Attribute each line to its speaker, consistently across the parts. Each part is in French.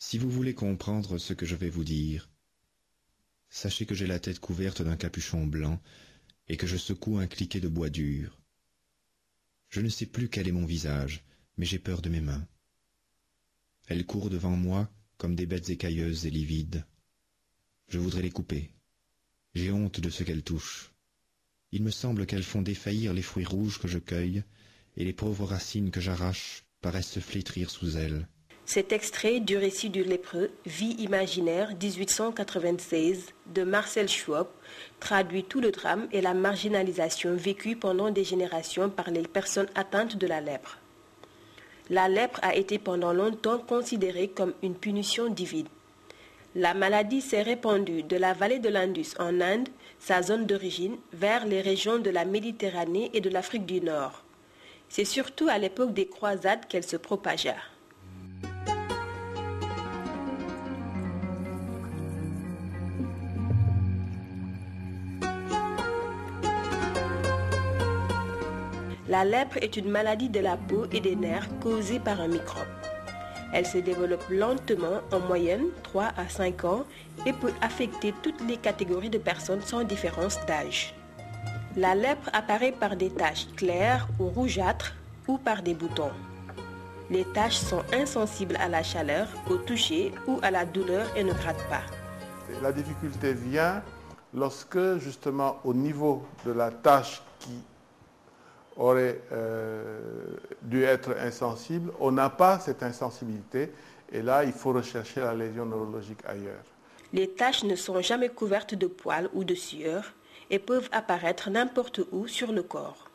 Speaker 1: Si vous voulez comprendre ce que je vais vous dire, sachez que j'ai la tête couverte d'un capuchon blanc et que je secoue un cliquet de bois dur. Je ne sais plus quel est mon visage, mais j'ai peur de mes mains. Elles courent devant moi comme des bêtes écailleuses et livides. Je voudrais les couper. J'ai honte de ce qu'elles touchent. Il me semble qu'elles font défaillir les fruits rouges que je cueille, et les pauvres racines que j'arrache paraissent se flétrir sous elles.
Speaker 2: Cet extrait du récit du lépreux, Vie imaginaire 1896 de Marcel Schwab, traduit tout le drame et la marginalisation vécue pendant des générations par les personnes atteintes de la lèpre. La lèpre a été pendant longtemps considérée comme une punition divine. La maladie s'est répandue de la vallée de l'Indus en Inde, sa zone d'origine, vers les régions de la Méditerranée et de l'Afrique du Nord. C'est surtout à l'époque des croisades qu'elle se propagea. La lèpre est une maladie de la peau et des nerfs causée par un microbe. Elle se développe lentement, en moyenne 3 à 5 ans, et peut affecter toutes les catégories de personnes sans différence d'âge. La lèpre apparaît par des taches claires ou rougeâtres ou par des boutons. Les taches sont insensibles à la chaleur, au toucher ou à la douleur et ne grattent pas.
Speaker 3: La difficulté vient lorsque, justement, au niveau de la tache qui aurait dû être insensible, on n'a pas cette insensibilité et là il faut rechercher la lésion neurologique ailleurs.
Speaker 2: Les taches ne sont jamais couvertes de poils ou de sueur et peuvent apparaître n'importe où sur le corps.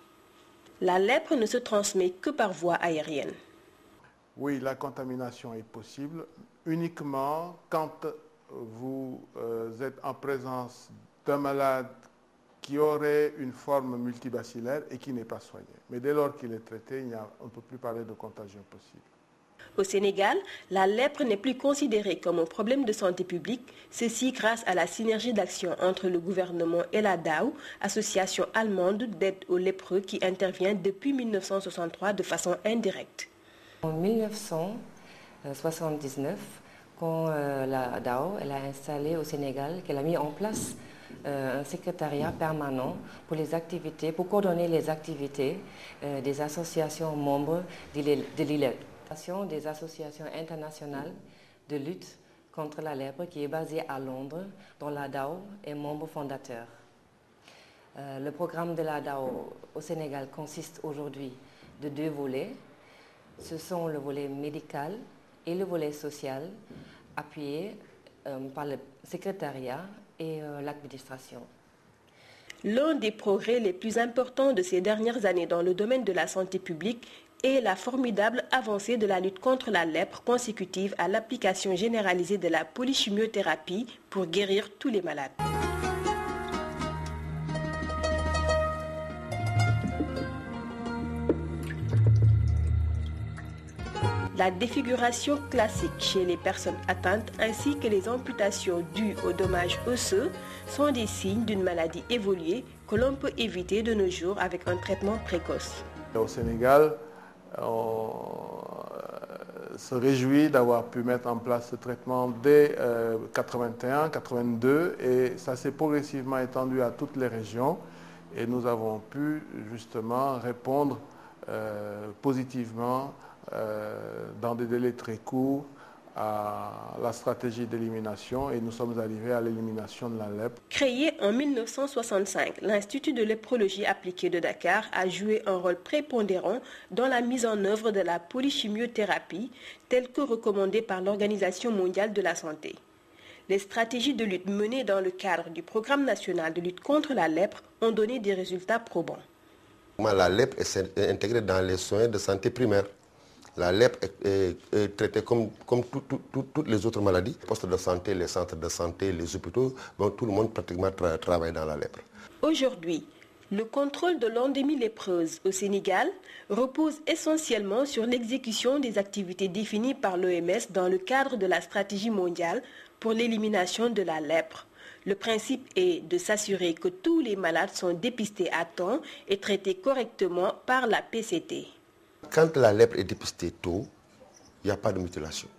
Speaker 2: La lèpre ne se transmet que par voie aérienne.
Speaker 3: Oui, la contamination est possible uniquement quand vous êtes en présence d'un malade qui aurait une forme multibacillaire et qui n'est pas soigné. Mais dès lors qu'il est traité, on ne peut plus parler de contagion possible.
Speaker 2: Au Sénégal, la lèpre n'est plus considérée comme un problème de santé publique, ceci grâce à la synergie d'action entre le gouvernement et la DAO, association allemande d'aide aux lépreux qui intervient depuis 1963 de façon indirecte.
Speaker 4: En 1979, quand la DAO elle a installé au Sénégal, qu'elle a mis en place un secrétariat permanent pour les activités, pour coordonner les activités des associations membres de l'ILEP, des associations internationales de lutte contre la lèpre qui est basée à Londres, dont la DAO est membre fondateur. Le programme de la DAO au Sénégal consiste aujourd'hui de 2 volets. Ce sont le volet médical et le volet social, appuyé par le secrétariat et l'administration.
Speaker 2: L'un des progrès les plus importants de ces dernières années dans le domaine de la santé publique est la formidable avancée de la lutte contre la lèpre consécutive à l'application généralisée de la polychimiothérapie pour guérir tous les malades. La défiguration classique chez les personnes atteintes ainsi que les amputations dues aux dommages osseux sont des signes d'une maladie évoluée que l'on peut éviter de nos jours avec un traitement précoce.
Speaker 3: Au Sénégal, on se réjouit d'avoir pu mettre en place ce traitement dès 81, 82 et ça s'est progressivement étendu à toutes les régions et nous avons pu justement répondre positivement dans des délais très courts à la stratégie d'élimination et nous sommes arrivés à l'élimination de la lèpre.
Speaker 2: Créé en 1965, l'Institut de léphrologie appliquée de Dakar a joué un rôle prépondérant dans la mise en œuvre de la polychimiothérapie telle que recommandée par l'Organisation mondiale de la santé. Les stratégies de lutte menées dans le cadre du programme national de lutte contre la lèpre ont donné des résultats probants.
Speaker 5: La lèpre est intégrée dans les soins de santé primaire. La lèpre est traitée comme toutes les autres maladies. Les postes de santé, les centres de santé, les hôpitaux, tout le monde pratiquement travaille dans la lèpre.
Speaker 2: Aujourd'hui, le contrôle de l'endémie lépreuse au Sénégal repose essentiellement sur l'exécution des activités définies par l'OMS dans le cadre de la stratégie mondiale pour l'élimination de la lèpre. Le principe est de s'assurer que tous les malades sont dépistés à temps et traités correctement par la PCT.
Speaker 5: Quand la lèpre est dépistée tôt, il n'y a pas de mutilation.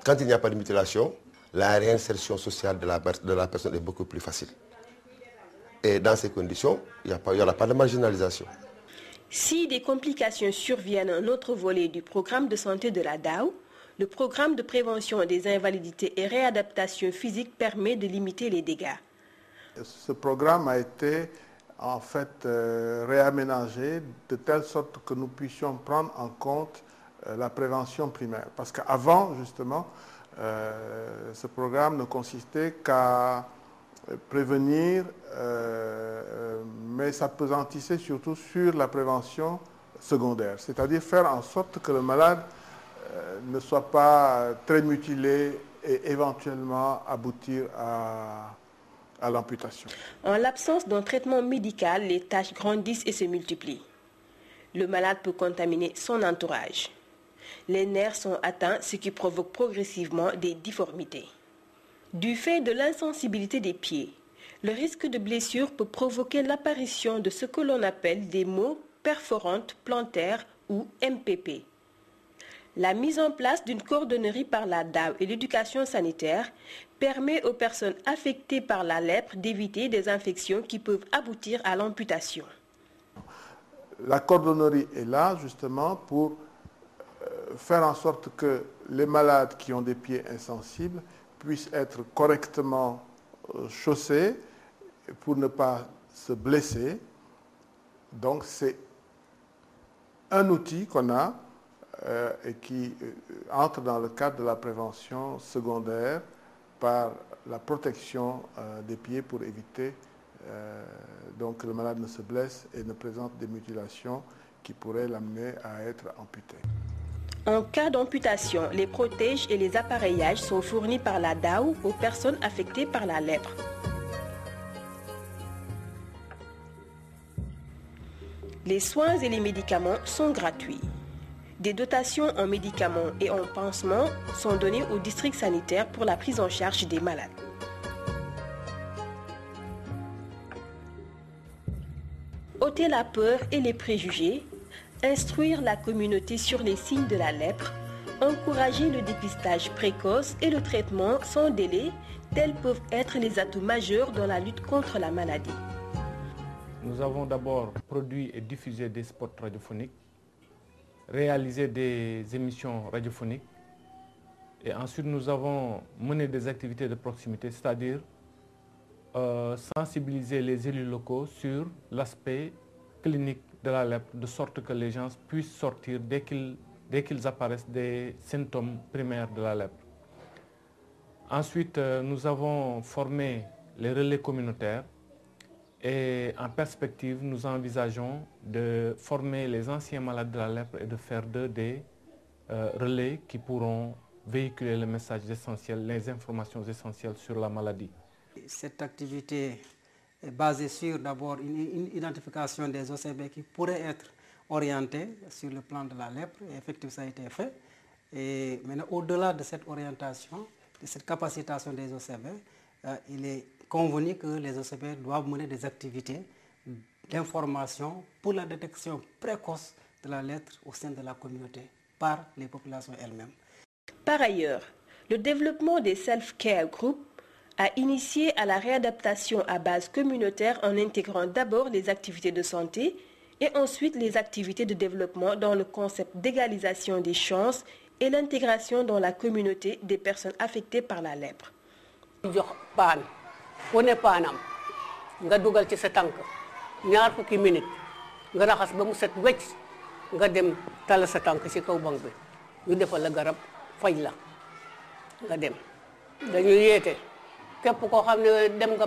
Speaker 5: Quand il n'y a pas de mutilation, la réinsertion sociale de la personne est beaucoup plus facile. Et dans ces conditions, il n'y aura pas de marginalisation.
Speaker 2: Si des complications surviennent, un autre volet du programme de santé de la DAO, le programme de prévention des invalidités et réadaptation physique permet de limiter les dégâts.
Speaker 3: Ce programme a été en fait réaménagé de telle sorte que nous puissions prendre en compte la prévention primaire. Parce qu'avant, justement, ce programme ne consistait qu'à prévenir, mais s'appesantissait surtout sur la prévention secondaire, c'est-à-dire faire en sorte que le malade ne soit pas très mutilé et éventuellement aboutir à l'amputation.
Speaker 2: En l'absence d'un traitement médical, les tâches grandissent et se multiplient. Le malade peut contaminer son entourage. Les nerfs sont atteints, ce qui provoque progressivement des difformités. Du fait de l'insensibilité des pieds, le risque de blessure peut provoquer l'apparition de ce que l'on appelle des maux perforantes plantaires ou MPP. La mise en place d'une cordonnerie par la DAO et l'éducation sanitaire permet aux personnes affectées par la lèpre d'éviter des infections qui peuvent aboutir à l'amputation.
Speaker 3: La cordonnerie est là justement pour faire en sorte que les malades qui ont des pieds insensibles puissent être correctement chaussés pour ne pas se blesser. Donc c'est un outil qu'on a et qui entre dans le cadre de la prévention secondaire par la protection des pieds pour éviter donc que le malade ne se blesse et ne présente des mutilations qui pourraient l'amener à être amputé.
Speaker 2: En cas d'amputation, les protèges et les appareillages sont fournis par la DAO aux personnes affectées par la lèpre. Les soins et les médicaments sont gratuits. Des dotations en médicaments et en pansements sont données aux districts sanitaires pour la prise en charge des malades. Ôter la peur et les préjugés, instruire la communauté sur les signes de la lèpre, encourager le dépistage précoce et le traitement sans délai, tels peuvent être les atouts majeurs dans la lutte contre la maladie.
Speaker 6: Nous avons d'abord produit et diffusé des spots radiophoniques, réalisé des émissions radiophoniques et ensuite nous avons mené des activités de proximité, c'est-à-dire sensibiliser les élus locaux sur l'aspect clinique de la lèpre, de sorte que les gens puissent sortir dès qu'ils apparaissent des symptômes primaires de la lèpre. Ensuite, nous avons formé les relais communautaires et en perspective, nous envisageons de former les anciens malades de la lèpre et de faire d'eux des relais qui pourront véhiculer le message essentiel, les informations essentielles sur la maladie.
Speaker 7: Cette activité est basée sur d'abord une identification des OCB qui pourraient être orientés sur le plan de la lèpre, et effectivement ça a été fait. Et maintenant, au-delà de cette orientation, de cette capacitation des OCB, il est convenu que les OCB doivent mener des activités d'information pour la détection précoce de la lèpre au sein de la communauté par les populations elles-mêmes.
Speaker 2: Par ailleurs, le développement des self-care groups a initié à la réadaptation à base communautaire en intégrant d'abord les activités de santé et ensuite les activités de développement dans le concept d'égalisation des chances et l'intégration dans la communauté des personnes affectées par la lèpre.
Speaker 8: wane paanam nga dugal ci sa tànk ñaar fukki minute nga raxas ba mu set wecc nga dem tala sa tànk ci kaw bank bi ñu defal la garab faj la nga dem dañuy yeete képp koo xam ne dem nga